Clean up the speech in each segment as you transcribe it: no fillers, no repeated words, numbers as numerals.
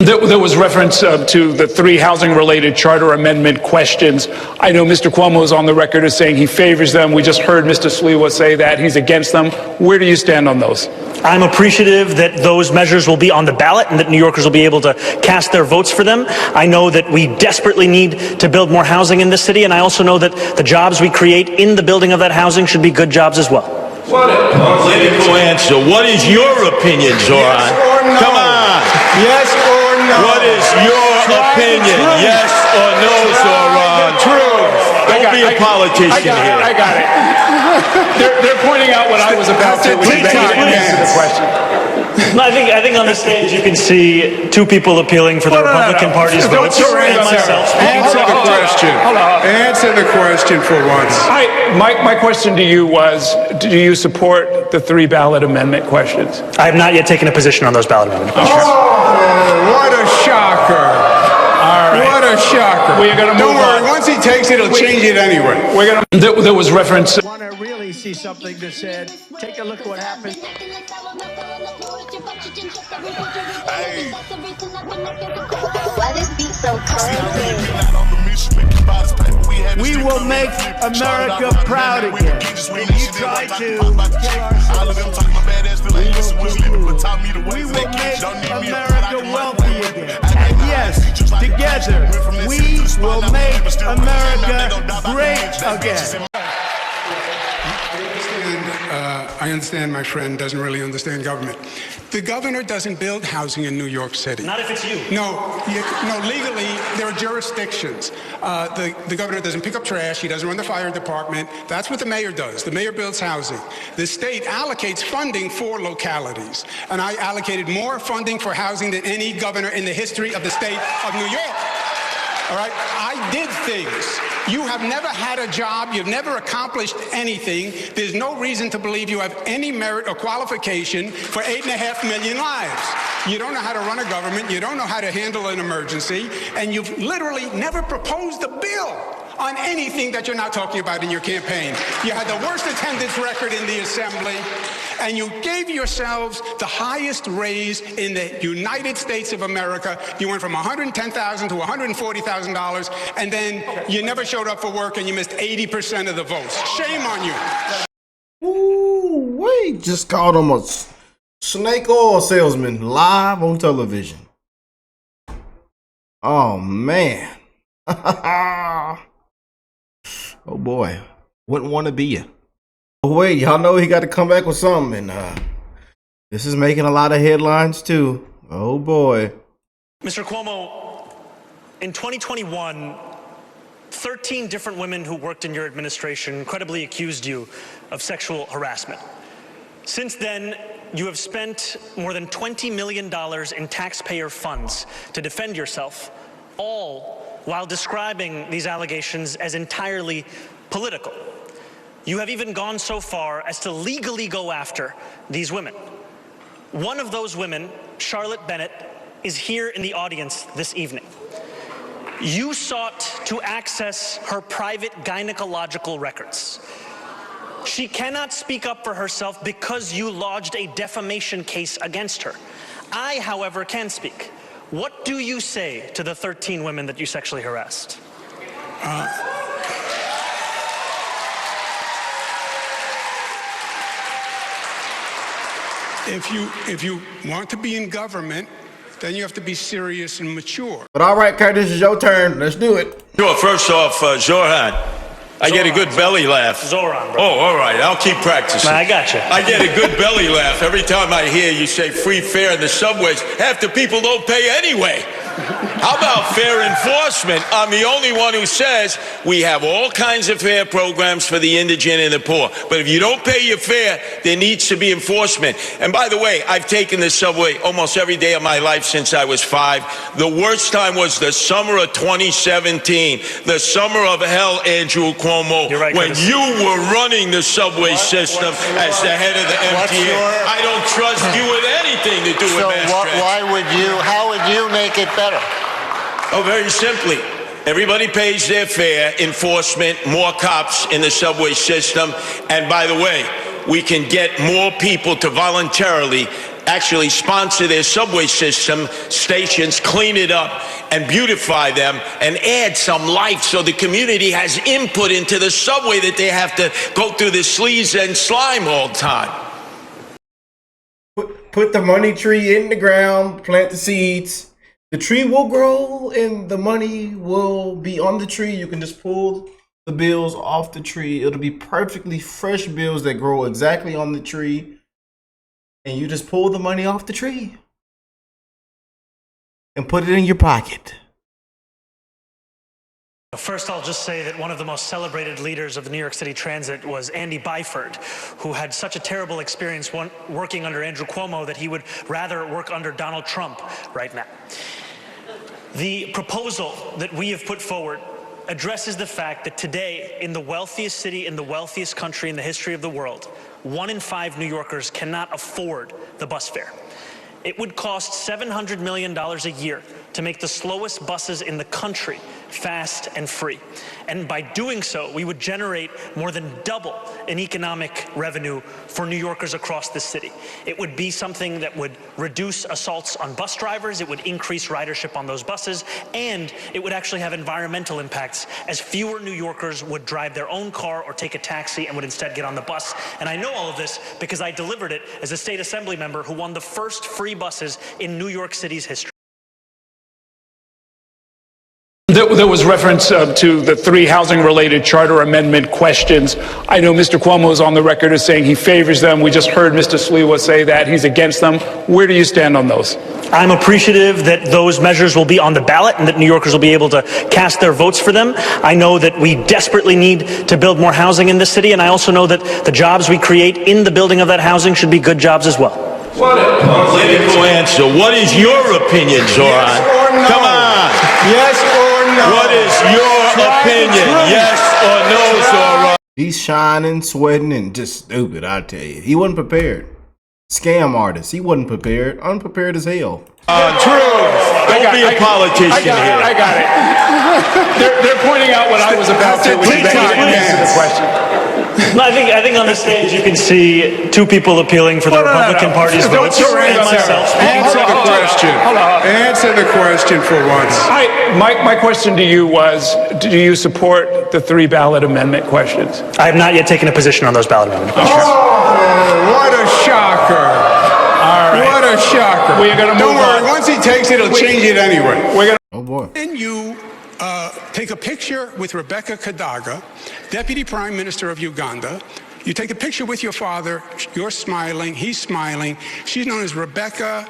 There was reference to the three housing-related charter amendment questions. I know Mr. Cuomo is on the record as saying he favors them. We just heard Mr. Sliwa say that he's against them. Where do you stand on those? I'm appreciative that those measures will be on the ballot and that New Yorkers will be able to cast their votes for them. I know that we desperately need to build more housing in this city, and I also know that the jobs we create in the building of that housing should be good jobs as well. What a political answer. What is your opinion, Zohran? Yes or no? Come on. Yes or no? What is your opinion? Yes or no, Zohran? Don't be a politician here. I got it. They're pointing out what I was about to, which is that you didn't answer the question. No, I think on the stage you can see two people appealing for the Republican Party's votes and myself. Answer the question. Answer the question for once. My question to you was, do you support the three ballot amendment questions? I have not yet taken a position on those ballot amendment questions. Oh, what a shocker. All right. What a shocker. We're gonna move Don't worry, on. once he takes it, he'll change it anyway. There was reference. Want to really see something that said, take a look at what happened. Why this beat so cold? We will make America proud again. If you try to kill our we will make America wealthy again. And yes, together, we will make America great again. I understand my friend doesn't really understand government. The governor doesn't build housing in New York City. Not if it's you. No, legally, there are jurisdictions. The governor doesn't pick up trash. He doesn't run the fire department. That's what the mayor does. The mayor builds housing. The state allocates funding for localities. And I allocated more funding for housing than any governor in the history of the state of New York. All right? I did things. You have never had a job. You've never accomplished anything. There's no reason to believe you have any merit or qualification for 8.5 million lives. You don't know how to run a government. You don't know how to handle an emergency. And you've literally never proposed a bill on anything that you're not talking about in your campaign. You had the worst attendance record in the assembly, and you gave yourselves the highest raise in the United States of America. You went from $110,000 to $140,000, and then you never showed up for work, and you missed 80% of the votes. Shame on you. Ooh, wait, just called him a snake oil salesman live on television. Oh, man. Oh boy, wouldn't want to be you. Oh wait, y'all know he got to come back with something, and this is making a lot of headlines too. Oh boy. Mr. Cuomo, in 2021, 13 different women who worked in your administration credibly accused you of sexual harassment. Since then, you have spent more than $20 million in taxpayer funds to defend yourself, all while describing these allegations as entirely political. You have even gone so far as to legally go after these women. One of those women, Charlotte Bennett, is here in the audience this evening. You sought to access her private gynecological records. She cannot speak up for herself because you lodged a defamation case against her. I, however, can speak. What do you say to the 13 women that you sexually harassed? If you want to be in government, then you have to be serious and mature. But all right, Kurt, this is your turn. Let's do it. Sure, first off, Zohran, I get a good belly laugh. Zohran, bro. Oh, all right, I'll keep practicing. I got you. I get a good belly laugh every time I hear you say free fare in the subways. Half the people don't pay anyway. How about fair enforcement? I'm the only one who says we have all kinds of fare programs for the indigent and the poor. But if you don't pay your fare, there needs to be enforcement. And by the way, I've taken the subway almost every day of my life since I was 5. The worst time was the summer of 2017, the summer of hell, Andrew Cuomo, You're right, when Curtis. you were running the subway system as the head of the MTA. I don't trust you with anything to do with mass transit. How would you make it better? Oh, very simply. Everybody pays their fare, enforcement, more cops in the subway system. And by the way, we can get more people to voluntarily actually sponsor their subway system stations, clean it up and beautify them and add some life so the community has input into the subway that they have to go through the sleaze and slime all the time. Put the money tree in the ground, plant the seeds. The tree will grow and the money will be on the tree. You can just pull the bills off the tree. It'll be perfectly fresh bills that grow exactly on the tree. And you just pull the money off the tree and put it in your pocket. First, I'll just say that one of the most celebrated leaders of the New York City Transit was Andy Byford, who had such a terrible experience working under Andrew Cuomo that he would rather work under Donald Trump right now. The proposal that we have put forward addresses the fact that today, in the wealthiest city, in the wealthiest country in the history of the world, 1 in 5 New Yorkers cannot afford the bus fare. It would cost $700 million a year to make the slowest buses in the country fast and free. And by doing so, we would generate more than double in economic revenue for New Yorkers across the city. It would be something that would reduce assaults on bus drivers, it would increase ridership on those buses, and it would actually have environmental impacts as fewer New Yorkers would drive their own car or take a taxi and would instead get on the bus. And I know all of this because I delivered it as a state assembly member who won the first free buses in New York City's history. There was reference to the 3 housing-related charter amendment questions. I know Mr. Cuomo is on the record as saying he favors them. We just heard Mr. Sliwa say that he's against them. Where do you stand on those? I'm appreciative that those measures will be on the ballot and that New Yorkers will be able to cast their votes for them. I know that we desperately need to build more housing in this city, and I also know that the jobs we create in the building of that housing should be good jobs as well. What a political answer. What is your opinion, Zohran? Yes or no? Come on. Yes or no? What is your opinion? Yes or no, Zohran? He's shining, sweating, and just stupid, I tell you. He wasn't prepared. Scam artist. He wasn't prepared. Unprepared as hell. True. Don't be a politician here. I got it. They're pointing out what I was about to, which is that you didn't answer the question. I think on the stage you can see 2 people appealing for the Republican Party's votes and myself. Answer the question. Answer the question for once. My question to you was, do you support the 3 ballot amendment questions? I have not yet taken a position on those ballot amendment questions. Oh, what a shocker. All right. What a shocker. We're gonna Don't move worry, on. once he takes it, he'll change it anyway. Oh boy. Then you take a picture with Rebecca Kadaga, Deputy Prime Minister of Uganda. You take a picture with your father. You're smiling. He's smiling. She's known as Rebecca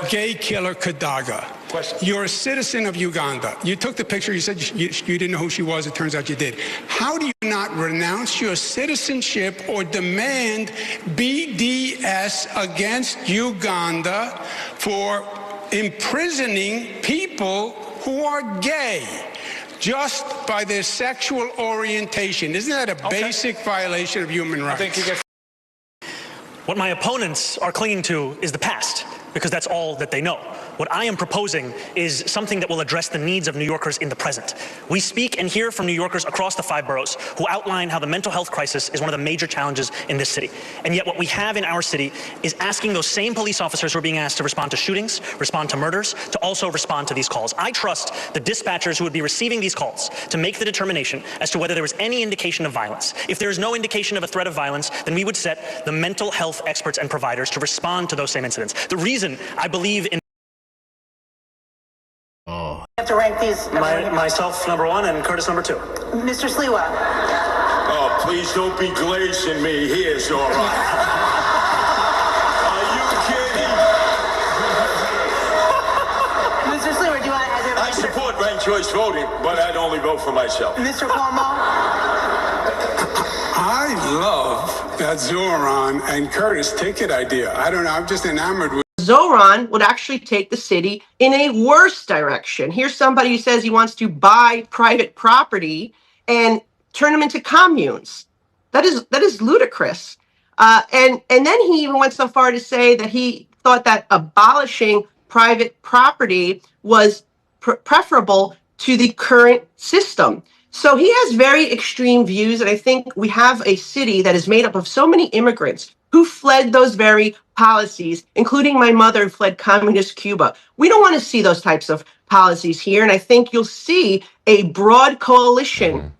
Gay Killer Kadaga. You're a citizen of Uganda. You took the picture. You said you didn't know who she was. It turns out you did. How do you not renounce your citizenship or demand BDS against Uganda for imprisoning people who are gay just by their sexual orientation? Isn't that a basic violation of human rights? What my opponents are clinging to is the past, because that's all that they know. What I am proposing is something that will address the needs of New Yorkers in the present. We speak and hear from New Yorkers across the 5 boroughs who outline how the mental health crisis is one of the major challenges in this city. And yet what we have in our city is asking those same police officers who are being asked to respond to shootings, respond to murders, to also respond to these calls. I trust the dispatchers who would be receiving these calls to make the determination as to whether there was any indication of violence. If there is no indication of a threat of violence, then we would set the mental health experts and providers to respond to those same incidents. The reason I believe in have to rank these. myself number 1 and Curtis number 2. Mr. Sliwa. Oh, please don't be glazing me here, Zohran. Are you kidding? Mr. Sliwa, do you want to... I support ranked choice voting, but I'd only vote for myself. Mr. Cuomo? I love that Zohran and Curtis ticket idea. I don't know. I'm just enamored with Zohran would actually take the city in a worse direction. Here's somebody who says he wants to buy private property and turn them into communes. That is ludicrous. And then he even went so far to say that he thought that abolishing private property was preferable to the current system. So he has very extreme views, and I think we have a city that is made up of so many immigrants who fled those very policies, including my mother who fled communist Cuba. We don't want to see those types of policies here. And I think you'll see a broad coalition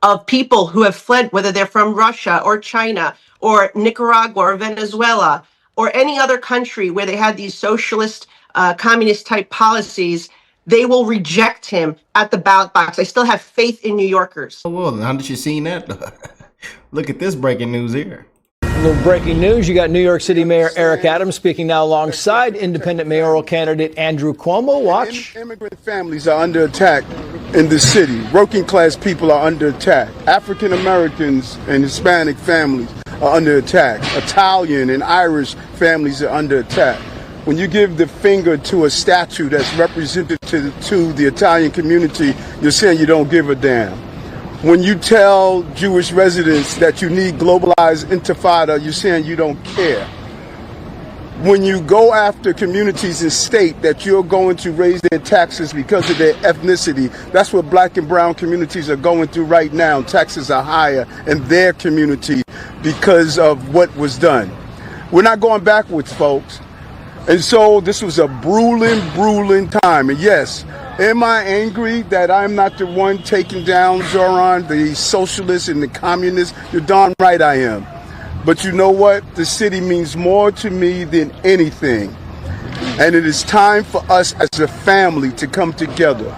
of people who have fled, whether they're from Russia or China or Nicaragua or Venezuela or any other country where they had these socialist, communist type policies. They will reject him at the ballot box. I still have faith in New Yorkers. Oh, well, how did you see that? Look at this breaking news here. A little breaking news. You got New York City Mayor Eric Adams speaking now alongside independent mayoral candidate Andrew Cuomo. Watch. Immigrant families are under attack in the city. Working class people are under attack. African Americans and Hispanic families are under attack. Italian and Irish families are under attack. When you give the finger to a statue that's representative to the Italian community, you're saying you don't give a damn. When you tell Jewish residents that you need globalized intifada, you're saying you don't care. When you go after communities and state that you're going to raise their taxes because of their ethnicity, that's what black and brown communities are going through right now. Taxes are higher in their community because of what was done. We're not going backwards, folks. And so this was a grueling time. And yes, am I angry that I'm not the one taking down Zohran, the socialist and the communist? You're darn right I am. But you know what? The city means more to me than anything. And it is time for us as a family to come together.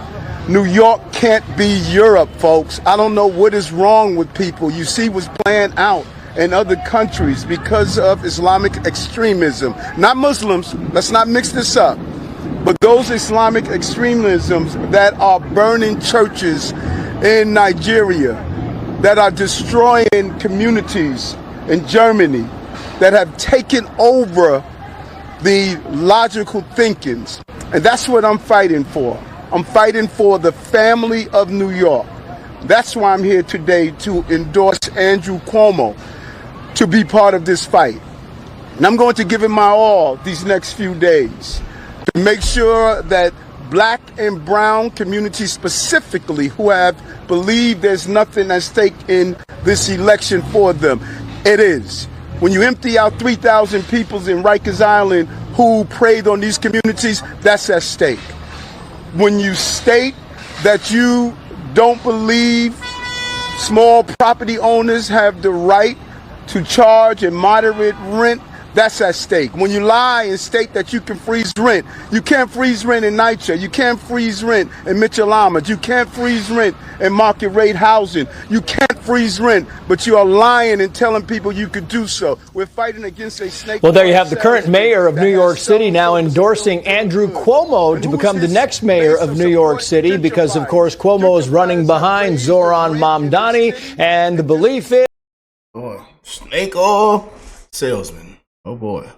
New York can't be Europe, folks. I don't know what is wrong with people. You see what's playing out in other countries because of Islamic extremism. Not Muslims, let's not mix this up, but those Islamic extremisms that are burning churches in Nigeria, that are destroying communities in Germany, that have taken over the logical thinkings. And that's what I'm fighting for. I'm fighting for the family of New York. That's why I'm here today to endorse Andrew Cuomo to be part of this fight. And I'm going to give him my all these next few days to make sure that black and brown communities specifically who have believed there's nothing at stake in this election for them, it is. When you empty out 3,000 people in Rikers Island who preyed on these communities, that's at stake. When you state that you don't believe small property owners have the right to charge a moderate rent, that's at stake. When you lie and state that you can freeze rent, you can't freeze rent in NYC, you can't freeze rent in Mitchell Ahmed, you can't freeze rent in market rate housing, you can't freeze rent, but you are lying and telling people you could do so. We're fighting against a snake. Well, there you have the current mayor of New York City now endorsing Andrew Cuomo to become the next mayor of New York City because, of course, Cuomo is running behind Zohran Mamdani, and the belief is... Boy, snake oil salesman. Oh boy.